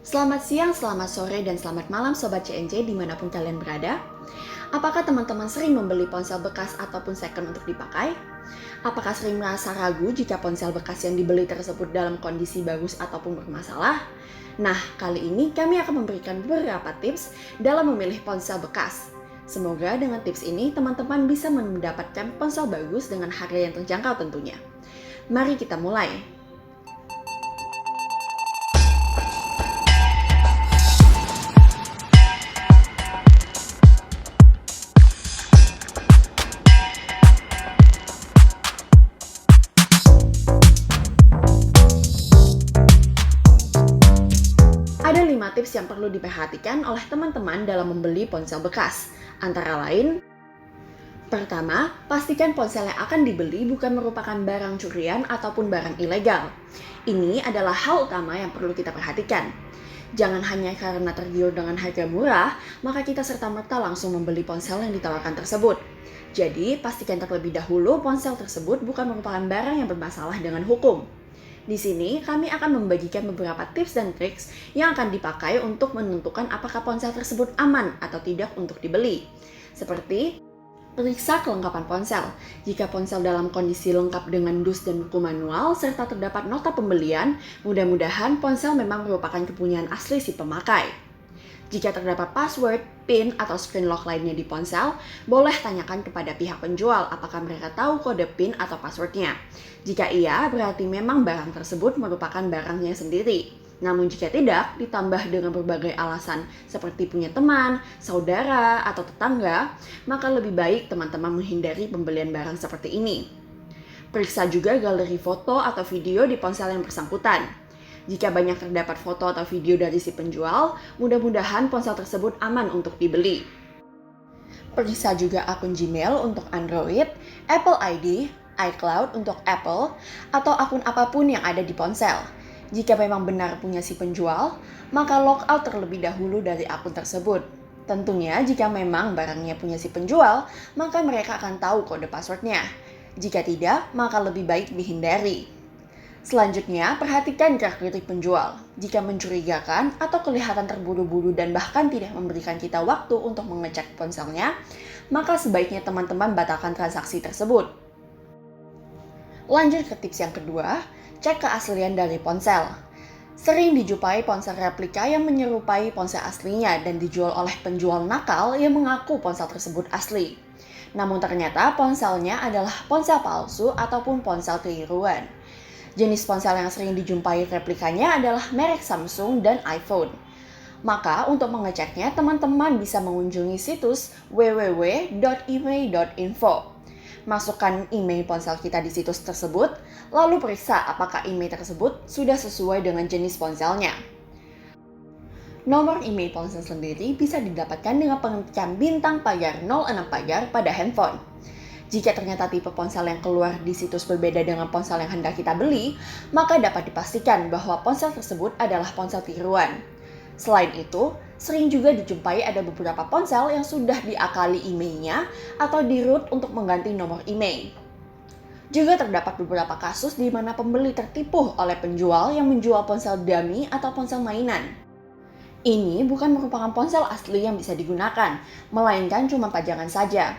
Selamat siang, selamat sore, dan selamat malam Sobat CNC dimanapun kalian berada. Apakah teman-teman sering membeli ponsel bekas ataupun second untuk dipakai? Apakah sering merasa ragu jika ponsel bekas yang dibeli tersebut dalam kondisi bagus ataupun bermasalah? Nah, kali ini kami akan memberikan beberapa tips dalam memilih ponsel bekas. Semoga dengan tips ini teman-teman bisa mendapatkan ponsel bagus dengan harga yang terjangkau tentunya. Mari kita mulai. Ada 5 tips yang perlu diperhatikan oleh teman-teman dalam membeli ponsel bekas. Antara lain, pertama, pastikan ponsel yang akan dibeli bukan merupakan barang curian ataupun barang ilegal. Ini adalah hal utama yang perlu kita perhatikan. Jangan hanya karena tergiur dengan harga murah, maka kita serta-merta langsung membeli ponsel yang ditawarkan tersebut. Jadi, pastikan terlebih dahulu ponsel tersebut bukan merupakan barang yang bermasalah dengan hukum. Di sini, kami akan membagikan beberapa tips dan triks yang akan dipakai untuk menentukan apakah ponsel tersebut aman atau tidak untuk dibeli. Seperti, periksa kelengkapan ponsel. Jika ponsel dalam kondisi lengkap dengan dus dan buku manual, serta terdapat nota pembelian, mudah-mudahan ponsel memang merupakan kepunyaan asli si pemakai. Jika terdapat password, PIN, atau screen lock lainnya di ponsel, boleh tanyakan kepada pihak penjual apakah mereka tahu kode PIN atau passwordnya. Jika iya, berarti memang barang tersebut merupakan barangnya sendiri. Namun jika tidak, ditambah dengan berbagai alasan seperti punya teman, saudara, atau tetangga, maka lebih baik teman-teman menghindari pembelian barang seperti ini. Periksa juga galeri foto atau video di ponsel yang bersangkutan. Jika banyak terdapat foto atau video dari si penjual, mudah-mudahan ponsel tersebut aman untuk dibeli. Periksa juga akun Gmail untuk Android, Apple ID, iCloud untuk Apple, atau akun apapun yang ada di ponsel. Jika memang benar punya si penjual, maka logout terlebih dahulu dari akun tersebut. Tentunya jika memang barangnya punya si penjual, maka mereka akan tahu kode passwordnya. Jika tidak, maka lebih baik dihindari. Selanjutnya, perhatikan gerak-gerik penjual. Jika mencurigakan atau kelihatan terburu-buru dan bahkan tidak memberikan kita waktu untuk mengecek ponselnya, maka sebaiknya teman-teman batalkan transaksi tersebut. Lanjut ke tips yang kedua, cek keaslian dari ponsel. Sering dijumpai ponsel replika yang menyerupai ponsel aslinya dan dijual oleh penjual nakal yang mengaku ponsel tersebut asli. Namun ternyata ponselnya adalah ponsel palsu ataupun ponsel tiruan. Jenis ponsel yang sering dijumpai replikanya adalah merek Samsung dan iPhone. Maka untuk mengeceknya, teman-teman bisa mengunjungi situs www.imei.info. Masukkan email ponsel kita di situs tersebut, lalu periksa apakah email tersebut sudah sesuai dengan jenis ponselnya. Nomor email ponsel sendiri bisa didapatkan dengan pengetikan bintang pagar 06 pagar pada handphone. Jika ternyata tipe ponsel yang keluar di situs berbeda dengan ponsel yang hendak kita beli, maka dapat dipastikan bahwa ponsel tersebut adalah ponsel tiruan. Selain itu, sering juga dijumpai ada beberapa ponsel yang sudah diakali emailnya atau di-root untuk mengganti nomor email. Juga terdapat beberapa kasus di mana pembeli tertipu oleh penjual yang menjual ponsel dummy atau ponsel mainan. Ini bukan merupakan ponsel asli yang bisa digunakan, melainkan cuma pajangan saja.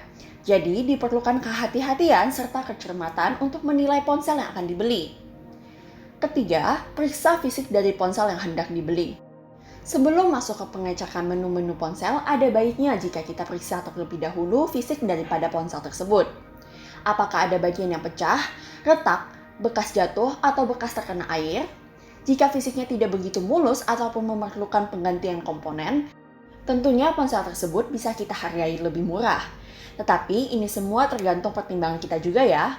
Jadi diperlukan kehati-hatian serta kecermatan untuk menilai ponsel yang akan dibeli. Ketiga, periksa fisik dari ponsel yang hendak dibeli. Sebelum masuk ke pengecekan menu-menu ponsel, ada baiknya jika kita periksa terlebih dahulu fisik daripada ponsel tersebut. Apakah ada bagian yang pecah, retak, bekas jatuh, atau bekas terkena air? Jika fisiknya tidak begitu mulus ataupun memerlukan penggantian komponen, tentunya ponsel tersebut bisa kita hargai lebih murah. Tetapi ini semua tergantung pertimbangan kita juga ya.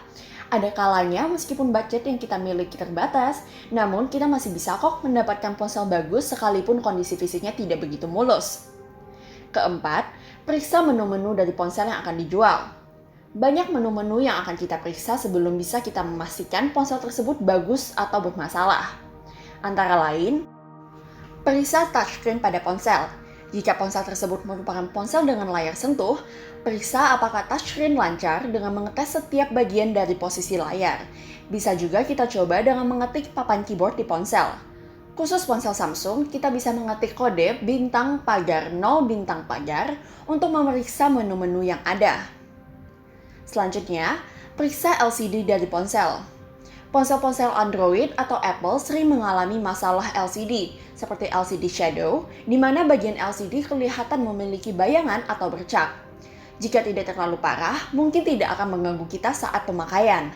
Ada kalanya meskipun budget yang kita miliki terbatas, namun kita masih bisa kok mendapatkan ponsel bagus sekalipun kondisi fisiknya tidak begitu mulus. Keempat, periksa menu-menu dari ponsel yang akan dijual. Banyak menu-menu yang akan kita periksa sebelum bisa kita memastikan ponsel tersebut bagus atau bermasalah. Antara lain, periksa touchscreen pada ponsel. Jika ponsel tersebut merupakan ponsel dengan layar sentuh, periksa apakah touchscreen lancar dengan mengetes setiap bagian dari posisi layar. Bisa juga kita coba dengan mengetik papan keyboard di ponsel. Khusus ponsel Samsung, kita bisa mengetik kode bintang pagar 0 bintang pagar untuk memeriksa menu-menu yang ada. Selanjutnya, periksa LCD dari ponsel. Ponsel-ponsel Android atau Apple sering mengalami masalah LCD, seperti LCD shadow, di mana bagian LCD kelihatan memiliki bayangan atau bercak. Jika tidak terlalu parah, mungkin tidak akan mengganggu kita saat pemakaian.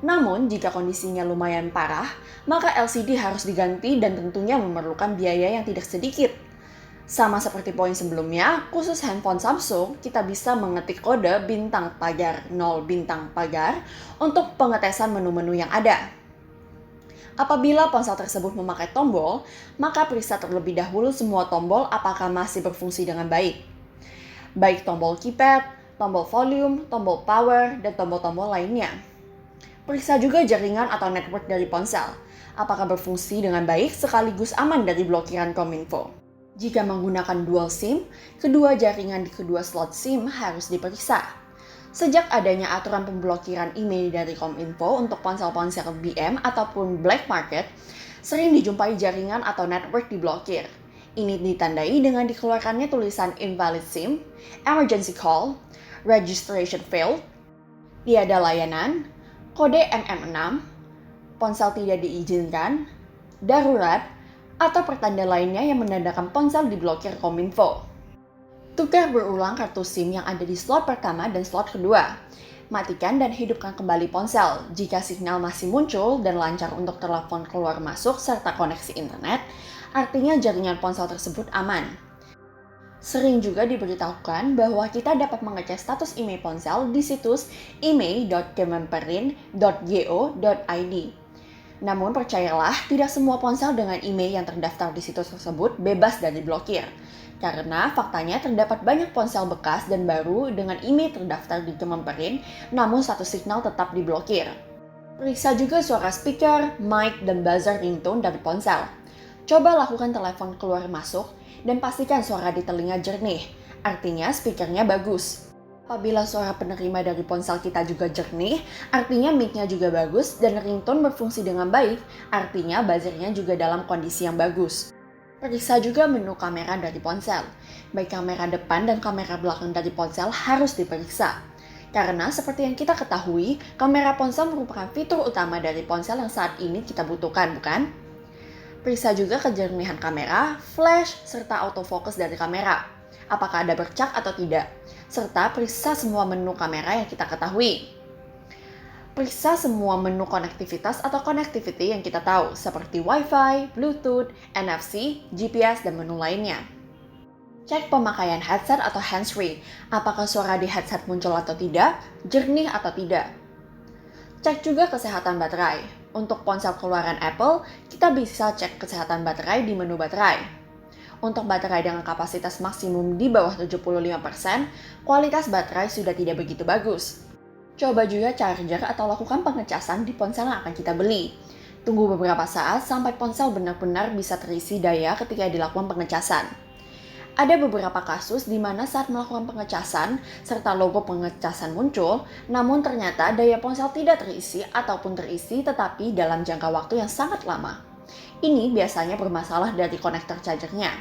Namun, jika kondisinya lumayan parah, maka LCD harus diganti dan tentunya memerlukan biaya yang tidak sedikit. Sama seperti poin sebelumnya, khusus handphone Samsung, kita bisa mengetik kode bintang pagar 0 bintang pagar untuk pengetesan menu-menu yang ada. Apabila ponsel tersebut memakai tombol, maka periksa terlebih dahulu semua tombol apakah masih berfungsi dengan baik. Baik tombol keypad, tombol volume, tombol power, dan tombol-tombol lainnya. Periksa juga jaringan atau network dari ponsel, apakah berfungsi dengan baik sekaligus aman dari blokiran Kominfo. Jika menggunakan dual SIM, kedua jaringan di kedua slot SIM harus diperiksa. Sejak adanya aturan pemblokiran email dari Kominfo untuk ponsel-ponsel BM ataupun black market, sering dijumpai jaringan atau network diblokir. Ini ditandai dengan dikeluarkannya tulisan invalid SIM, emergency call, registration failed, tiada layanan, kode MM6, ponsel tidak diizinkan, darurat, atau pertanda lainnya yang menandakan ponsel diblokir Kominfo. Tukar berulang kartu SIM yang ada di slot pertama dan slot kedua. Matikan dan hidupkan kembali ponsel jika sinyal masih muncul dan lancar untuk telepon keluar masuk serta koneksi internet, artinya jaringan ponsel tersebut aman. Sering juga diberitahukan bahwa kita dapat mengecek status email ponsel di situs email.kemenperin.go.id. Namun percayalah, tidak semua ponsel dengan email yang terdaftar di situs tersebut bebas dari blokir. Karena faktanya terdapat banyak ponsel bekas dan baru dengan email terdaftar di Kemenperin, namun satu signal tetap diblokir. Periksa juga suara speaker, mic, dan buzzer ringtone dari ponsel. Coba lakukan telepon keluar masuk dan pastikan suara di telinga jernih, artinya speakernya bagus. Apabila suara penerima dari ponsel kita juga jernih, artinya mic-nya juga bagus dan ringtone berfungsi dengan baik, artinya buzzernya juga dalam kondisi yang bagus. Periksa juga menu kamera dari ponsel. Baik kamera depan dan kamera belakang dari ponsel harus diperiksa. Karena seperti yang kita ketahui, kamera ponsel merupakan fitur utama dari ponsel yang saat ini kita butuhkan, bukan? Periksa juga kejernihan kamera, flash, serta autofocus dari kamera. Apakah ada bercak atau tidak, serta periksa semua menu kamera yang kita ketahui. Periksa semua menu konektivitas atau connectivity yang kita tahu, seperti Wi-Fi, Bluetooth, NFC, GPS, dan menu lainnya. Cek pemakaian headset atau hands-free, apakah suara di headset muncul atau tidak, jernih atau tidak. Cek juga kesehatan baterai. Untuk ponsel keluaran Apple, kita bisa cek kesehatan baterai di menu baterai. Untuk baterai dengan kapasitas maksimum di bawah 75%, kualitas baterai sudah tidak begitu bagus. Coba juga charger atau lakukan pengecasan di ponsel yang akan kita beli. Tunggu beberapa saat sampai ponsel benar-benar bisa terisi daya ketika dilakukan pengecasan. Ada beberapa kasus di mana saat melakukan pengecasan, serta logo pengecasan muncul, namun ternyata daya ponsel tidak terisi ataupun terisi tetapi dalam jangka waktu yang sangat lama. Ini biasanya bermasalah dari konektor chargernya.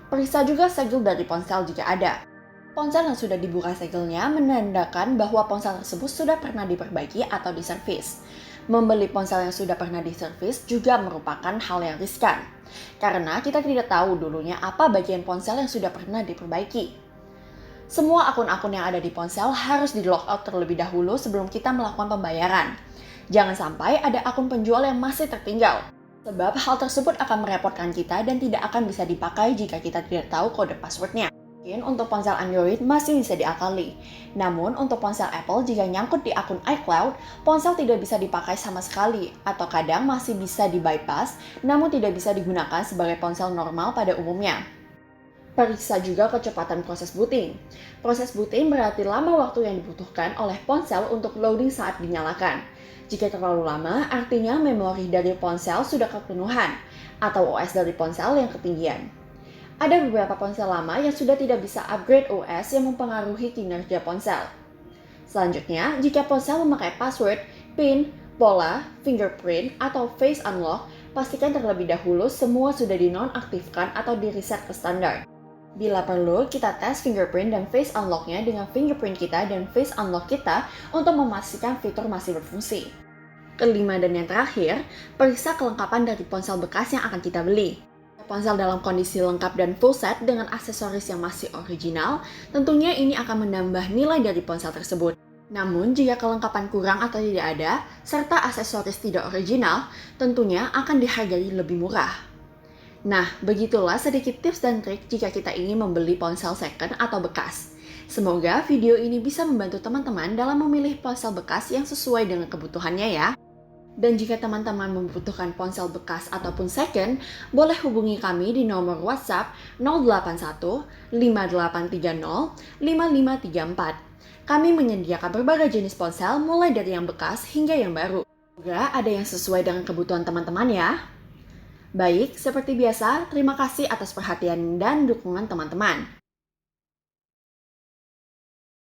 Periksa juga segel dari ponsel jika ada. Ponsel yang sudah dibuka segelnya menandakan bahwa ponsel tersebut sudah pernah diperbaiki atau diservis. Membeli ponsel yang sudah pernah diservis juga merupakan hal yang riskan. Karena kita tidak tahu dulunya apa bagian ponsel yang sudah pernah diperbaiki. Semua akun-akun yang ada di ponsel harus di-logout terlebih dahulu sebelum kita melakukan pembayaran. Jangan sampai ada akun penjual yang masih tertinggal. Sebab hal tersebut akan merepotkan kita dan tidak akan bisa dipakai jika kita tidak tahu kode passwordnya. Mungkin untuk ponsel Android masih bisa diakali. Namun untuk ponsel Apple jika nyangkut di akun iCloud, ponsel tidak bisa dipakai sama sekali atau kadang masih bisa di-bypass namun tidak bisa digunakan sebagai ponsel normal pada umumnya. Periksa juga kecepatan proses booting. Proses booting berarti lama waktu yang dibutuhkan oleh ponsel untuk loading saat dinyalakan. Jika terlalu lama, artinya memori dari ponsel sudah kepenuhan, atau OS dari ponsel yang ketinggian. Ada beberapa ponsel lama yang sudah tidak bisa upgrade OS yang mempengaruhi kinerja ponsel. Selanjutnya, jika ponsel memakai password, PIN, pola, fingerprint, atau face unlock, pastikan terlebih dahulu semua sudah dinonaktifkan atau di-reset ke standar. Bila perlu, kita tes fingerprint dan face unlock-nya dengan fingerprint kita dan face unlock kita untuk memastikan fitur masih berfungsi. Kelima dan yang terakhir, periksa kelengkapan dari ponsel bekas yang akan kita beli. Ponsel dalam kondisi lengkap dan full set dengan aksesoris yang masih original, tentunya ini akan menambah nilai dari ponsel tersebut. Namun, jika kelengkapan kurang atau tidak ada, serta aksesoris tidak original, tentunya akan dihargai lebih murah. Nah, begitulah sedikit tips dan trik jika kita ingin membeli ponsel second atau bekas. Semoga video ini bisa membantu teman-teman dalam memilih ponsel bekas yang sesuai dengan kebutuhannya ya. Dan jika teman-teman membutuhkan ponsel bekas ataupun second, boleh hubungi kami di nomor WhatsApp 081 5830 5534. Kami menyediakan berbagai jenis ponsel mulai dari yang bekas hingga yang baru. Semoga ada yang sesuai dengan kebutuhan teman-teman ya. Baik, seperti biasa, terima kasih atas perhatian dan dukungan teman-teman.